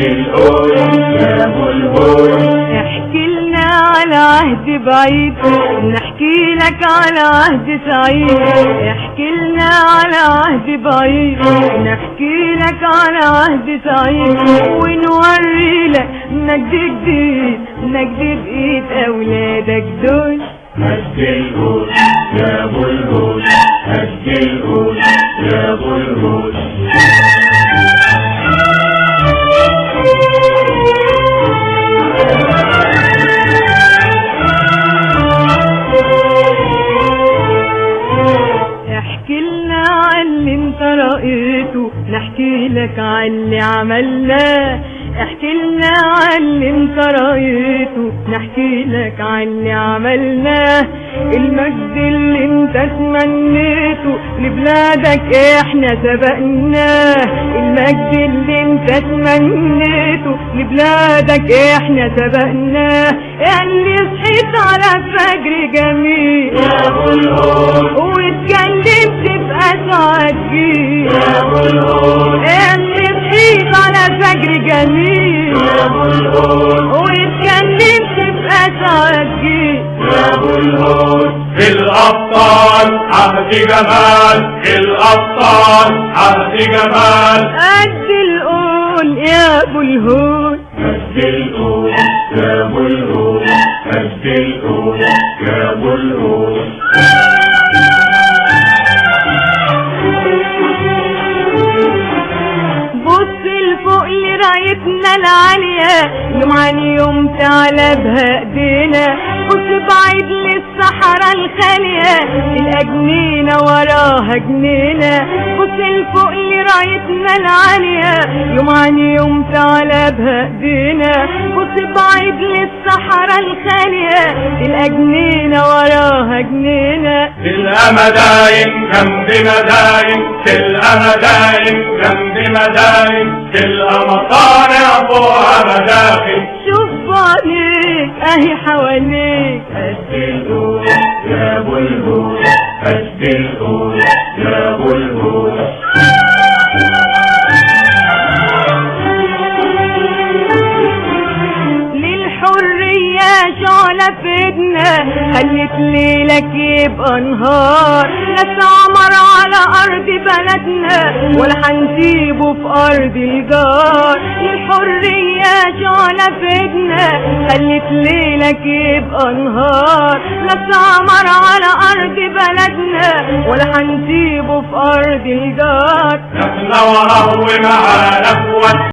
القول يا بلبل. احكي لنا على عهد بعيد نحكي لك على عهد سعيد. احكي لنا على عهد بعيد نحكي لك على عهد سعيد، ونوري لك مجد جديد مجد بإيد أولادك دول. هد القول يا بلبل، هد القول يا بلبل. احكي لنا عن اللي انت رأيته نحكي لك عن اللي عملناه. احكي لنا عن اللي انت رأيته نحكي لك عن اللي عملناه. المجد اللي انت تمنيته لبلادك احنا سبقناه. المجد اللي انت تمنيته لبلادك احنا سبقناه. اللي صحيت على فجر جميل يا بلبل، واتكلمت بأسعد جيل يا بلبل، اللي صحيت على فجر جميل يا بلبل، واتكلمت بأسعد جيل يا بلبل. الأبطال عهد جمال، الأبطال عهد جمال. قد القول يا ابو الهول. هد القول يا بلبل، هد القول يا بلبل. بص لفوق لرايتنا العالية يوم عن يوم تعلى بها ايدينا. بص بعيد للصحراء الخالية الأجنينة وراها جنينة. بص لفوق لرايتنا العالية يوم عن يوم تعلى بها ايدينا. بص بعيد للصحراء الخالية الأجنينة وراها جنينة. تلقى مداين جنب مداين، تلقى مداين جنب مداين، تلقى مصانع فوقها مداخل. شوف بعينيك اهي حواليك. هد القول يا بلبل، هد القول يا بلبل. للحرية شعلة في ايدنا خلت ليلك يبقى نهار. لا تعمر على ارض بلدنا ولا هنسيبه في ارض الجار. للحرية شعلة في ايدنا خلت ليلك يبقى نهار. لا تعمر على ارض بلدنا ولا هنسيبه في ارض الجار. احنا وراه ومعانا اخوات.